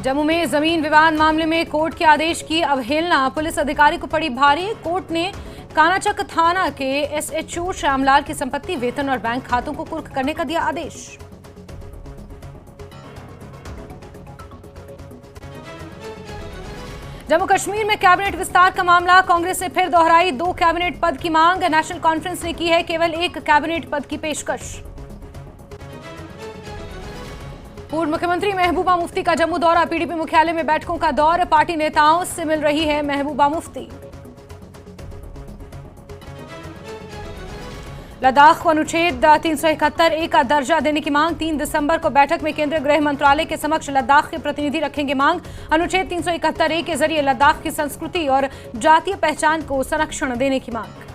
जम्मू में जमीन विवाद मामले में कोर्ट के आदेश की अवहेलना पुलिस अधिकारी को पड़ी भारी। कोर्ट ने कानाचक थाना के एसएचओ श्यामलाल की संपत्ति, वेतन और बैंक खातों को कुर्क करने का दिया आदेश। जम्मू कश्मीर में कैबिनेट विस्तार का मामला, कांग्रेस ने फिर दोहराई 2 कैबिनेट पद की मांग। नेशनल कॉन्फ्रेंस ने की है केवल 1 कैबिनेट पद की पेशकश। पूर्व मुख्यमंत्री महबूबा मुफ्ती का जम्मू दौरा, पीडीपी मुख्यालय में बैठकों का दौर, पार्टी नेताओं से मिल रही है महबूबा मुफ्ती। लद्दाख को अनुच्छेद 371 का दर्जा देने की मांग, 3 दिसंबर को बैठक में केंद्रीय गृह मंत्रालय के समक्ष लद्दाख के प्रतिनिधि रखेंगे मांग। अनुच्छेद 371 के जरिए लद्दाख की संस्कृति और जातीय पहचान को संरक्षण देने की मांग।